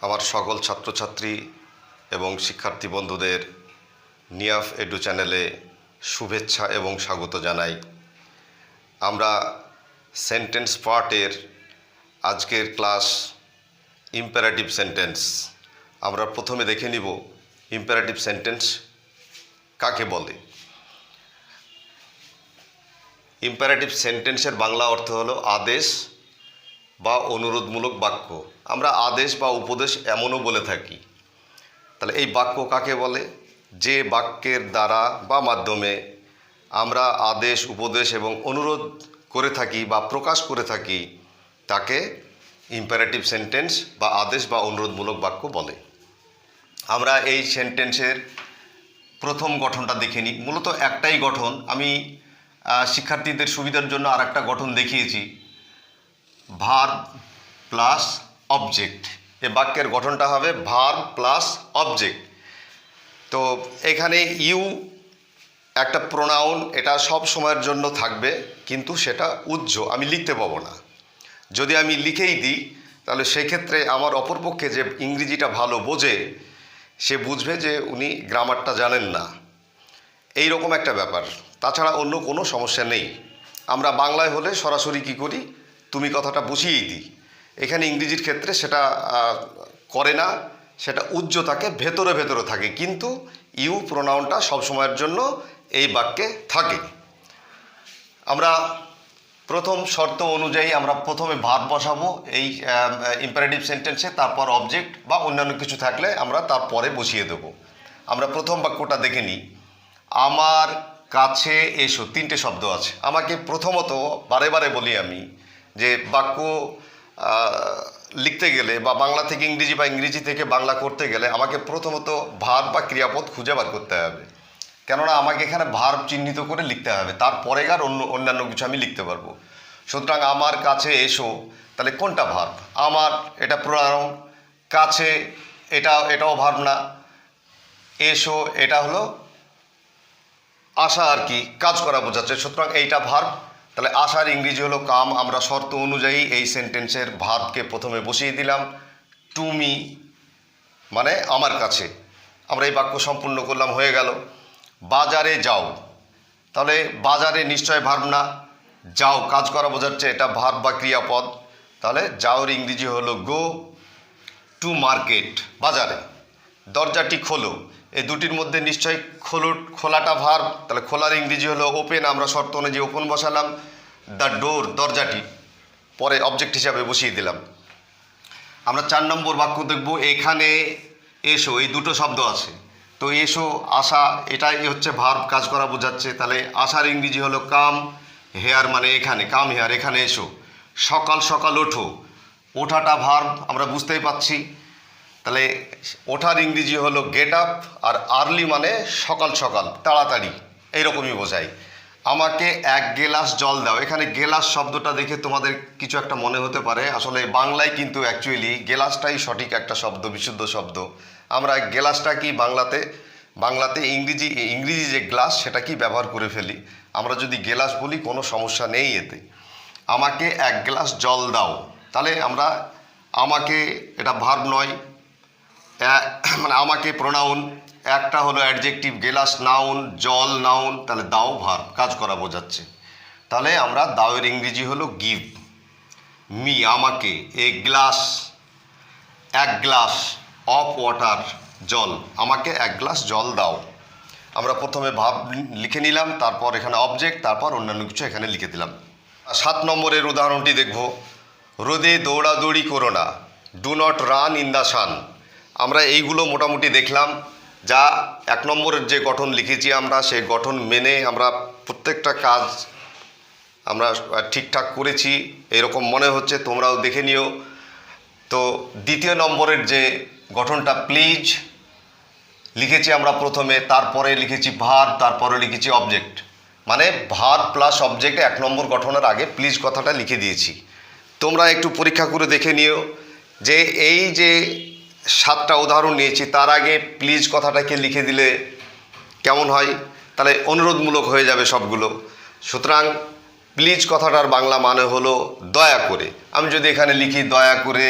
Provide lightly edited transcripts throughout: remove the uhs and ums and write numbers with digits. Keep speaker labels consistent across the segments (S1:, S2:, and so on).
S1: আমার সকল ছাত্রছাত্রী এবং শিক্ষার্থী বন্ধুদের নিয়াফ এডু চ্যানেলে শুভেচ্ছা এবং স্বাগত জানাই। আমরা সেন্টেন্স পার্টের আজকের ক্লাস ইম্পারেটিভ সেন্টেন্স। আমরা প্রথমে দেখে নিব ইম্পারেটিভ সেন্টেন্স কাকে বলে। ইম্পারেটিভ সেন্টেন্সের বাংলা অর্থ হলো আদেশ বা অনুরোধমূলক বাক্য। আমরা আদেশ বা উপদেশ এমনও বলে থাকি। তাহলে এই বাক্য কাকে বলে? যে বাক্যের দ্বারা বা মাধ্যমে আমরা আদেশ, উপদেশ এবং অনুরোধ করে থাকি বা প্রকাশ করে থাকি তাকে ইম্পারেটিভ সেন্টেন্স বা আদেশ বা অনুরোধমূলক বাক্য বলে। আমরা এই সেন্টেন্সের প্রথম গঠনটা দেখে নিই। মূলত একটাই গঠন, আমি শিক্ষার্থীদের সুবিধার জন্য আর একটা গঠন দেখিয়েছি, ভার্ব প্লাস অবজেক্ট। এ বাক্যের গঠনটা হবে ভার্ব প্লাস অবজেক্ট। তো এখানে ইউ একটা প্রোনাউন, এটা সব সময়ের জন্য থাকবে, কিন্তু সেটা উহ্য, আমি লিখতে পাবো না। যদি আমি লিখেই দিই তাহলে সেক্ষেত্রে আমার অপরপক্ষে যে ইংরেজিটা ভালো বোঝে সে বুঝবে যে উনি গ্রামারটা জানেন না, এই রকম একটা ব্যাপার। তাছাড়া অন্য কোনো সমস্যা নেই। আমরা বাংলায় হলে সরাসরি কী করি, তুমি কথাটা বসিয়েই দিই। এখানে ইংরেজির ক্ষেত্রে সেটা করে না, সেটা উহ্য থাকে, ভেতরে ভেতরে থাকে, কিন্তু ইউ প্রোনাউনটা সবসময়ের জন্য এই বাক্যে থাকে। আমরা প্রথম শর্ত অনুযায়ী আমরা প্রথমে ভার্ব বসাবো এই ইম্পারেটিভ সেন্টেন্সে, তারপর অবজেক্ট বা অন্যান্য কিছু থাকলে আমরা তারপরে বসিয়ে দেব। আমরা প্রথম বাক্যটা দেখে নিই। আমার কাছে এসো, তিনটে শব্দ আছে। আমাকে প্রথমত বারে বারে বলি আমি যে বাক্য লিখতে গেলে বা বাংলা থেকে ইংরেজি বা ইংরেজি থেকে বাংলা করতে গেলে আমাকে প্রথমত ভার্ব বা ক্রিয়াপদ খুঁজে বার করতে হবে। কেননা আমাকে এখানে ভার্ব চিহ্নিত করে লিখতে হবে, তারপরে আর অন্যান্য কিছু আমি লিখতে পারবো। সুতরাং আমার কাছে এসো, তাহলে কোনটা ভার্ব? আমার এটা প্রোনাউন, কাছে এটাও ভার্ব না, এসো এটা হলো আশা আর কি, কাজ করা বোঝাচ্ছে, সুতরাং এইটা ভার্ব। তাহলে আশার ইংরেজি হলো কাম। আমরা শর্ত অনুযায়ী এই সেন্টেন্সের ভার্বকে প্রথমে বসিয়ে দিলাম, টু মি, মানে আমার কাছে। আমরা এই বাক্য সম্পূর্ণ করলাম, হয়ে গেল। বাজারে যাও, তাহলে বাজারে নিশ্চয় ভার্ব না, যাও কাজ করা বোঝাচ্ছে, এটা ভার্ব বা ক্রিয়াপদ। তাহলে যাওর ইংরেজি হলো গো। টু মার্কেট, বাজারে। দরজাটি খোলো, এই দুটির মধ্যে নিশ্চয়ই খোলাটা ভার্ব, তাহলে খোলার ইংরেজি হলো ওপেন। আমরা শর্ত অনুযায়ী ওপেন বসালাম। দ্য ডোর, দরজাটি, পরে অবজেক্ট হিসাবে বসিয়ে দিলাম। আমরা 4 নম্বর বাক্য দেখব। এখানে এসো, এই দুটো শব্দ আছে, তো এসো আসা এটাই হচ্ছে ভার্ব, কাজ করা বোঝাচ্ছে। তাহলে আসার ইংরেজি হলো কাম, হেয়ার মানে এখানে, কাম হেয়ার, এখানে এসো। সকাল সকাল ওঠো, ওঠাটা ভার্ব, আমরা বুঝতেই পাচ্ছি। তাহলে ওঠার ইংরেজি হলো গেট আপ, আর আর্লি মানে সকাল সকাল, তাড়াতাড়ি, এইরকমই বোঝায়। আমাকে 1 গ্লাস জল দাও। এখানে গ্লাস শব্দটা দেখে তোমাদের কিছু একটা মনে হতে পারে, আসলে বাংলায় কিন্তু অ্যাকচুয়ালি গ্লাসটাই সঠিক একটা শব্দ, বিশুদ্ধ শব্দ। আমরা গ্লাসটা কি বাংলাতে ইংরেজি যে গ্লাস সেটা কি ব্যবহার করে ফেলি। আমরা যদি গ্লাস বলি কোনো সমস্যা নেই এতে। আমাকে 1 গ্লাস জল দাও, তাহলে আমরা আমাকে, এটা ভার্ব নয়, মানে আমাকে প্রোনাউন, একটা হলো অ্যাডজেক্টিভ, গ্লাস নাউন, জল নাউন, তাহলে দাও ভার্ব, কাজ করা বোঝাচ্ছে। তাহলে আমরা দাওয়ের ইংরেজি হলো গিভ। মি আমাকে, a glass, 1 glass of water, জল, আমাকে 1 গ্লাস জল দাও। আমরা প্রথমে ভার্ব লিখে নিলাম, তারপর এখানে অবজেক্ট, তারপর অন্যান্য কিছু এখানে লিখে দিলাম। 7 নম্বরের উদাহরণটি দেখব। রোদে দৌড়াদৌড়ি করো না, do not run in the sun. আমরা এইগুলো মোটামুটি দেখলাম। যা 1 নম্বরের যে গঠন লিখেছি আমরা, সেই গঠন মেনে আমরা প্রত্যেকটা কাজ আমরা ঠিকঠাক করেছি এরকম মনে হচ্ছে, তোমরাও দেখে নিও। তো 2 নম্বরের যে গঠনটা প্লিজ লিখেছি আমরা প্রথমে, তারপরে লিখেছি ভার্ব, তারপরে লিখেছি অবজেক্ট, মানে ভার্ব প্লাস অবজেক্ট 1 নম্বর গঠনের আগে প্লিজ কথাটা লিখে দিয়েছি। তোমরা একটু পরীক্ষা করে দেখে নিও যে এই যে 7টা উদাহরণ নিয়েছি তার আগে প্লিজ কথাটাকে লিখে দিলে কেমন হয়, তাহলে অনুরোধমূলক হয়ে যাবে সবগুলো। সুতরাং প্লিজ কথাটার বাংলা মানে হলো দয়া করে। আমি যদি এখানে লিখি দয়া করে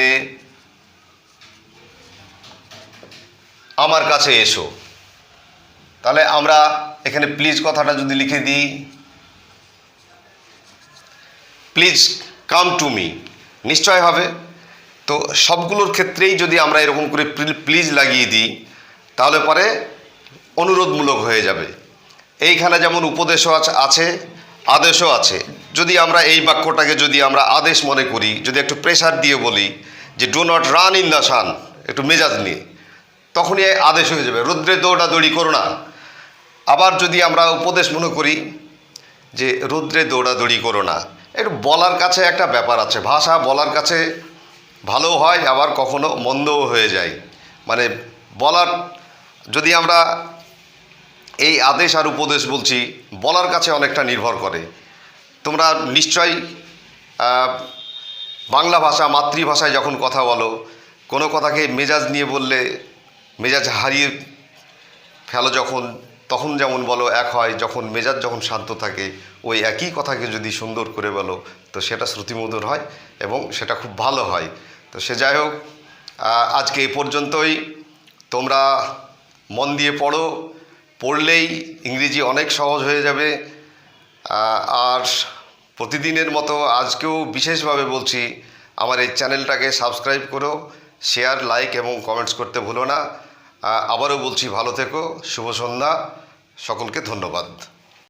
S1: আমার কাছে এসো। তাহলে আমরা এখানে প্লিজ কথাটা যদি লিখে দিই, প্লিজ কাম টু মি, নিশ্চয় হবে। তো সবগুলোর ক্ষেত্রেই যদি আমরা এরকম করে প্লিজ লাগিয়ে দিই তাহলে পরে অনুরোধমূলক হয়ে যাবে। এইখানে যেমন উপদেশও আছে, আদেশও আছে। যদি আমরা এই বাক্যটাকে যদি আমরা আদেশ মনে করি, যদি একটু প্রেশার দিয়ে বলি যে do not run in the sun, একটু মেজাজ নিয়ে, তখনই আদেশ হয়ে যাবে, রৌদ্রে দৌড়াদৌড়ি করো না। আবার যদি আমরা উপদেশ মনে করি যে রৌদ্রে দৌড়াদৌড়ি করো না, একটু বলার কাছে একটা ব্যাপার আছে, ভাষা বলার কাছে ভালো হয় আবার কখনো মন্দও হয়ে যায়। মানে বলার, যদি আমরা এই আদেশ আর উপদেশ বলছি, বলার কাছে অনেকটা নির্ভর করে। তোমরা নিশ্চয়ই বাংলা ভাষা মাতৃভাষায় যখন কথা বলো, কোনো কথাকে মেজাজ নিয়ে বললে মেজাজ হারিয়ে ফেলো যখন, তখন যেমন বলো এক হয়, যখন মেজাজ যখন শান্ত থাকে ওই একই কথাকে যদি সুন্দর করে বলো তো সেটা শ্রুতিমধুর হয় এবং সেটা খুব ভালো হয়। তো সে যাই হোক, আজকে এই পর্যন্তই। তোমরা মন দিয়ে পড়ো, পড়লেই ইংরেজি অনেক সহজ হয়ে যাবে। আর প্রতিদিনের মতো আজকেও বিশেষভাবে বলছি, আমার এই চ্যানেলটাকে সাবস্ক্রাইব করো, শেয়ার, লাইক এবং কমেন্টস করতে ভুলো না। আবারও বলছি, ভালো থেকো, শুভ সন্ধ্যা, সকলকে ধন্যবাদ।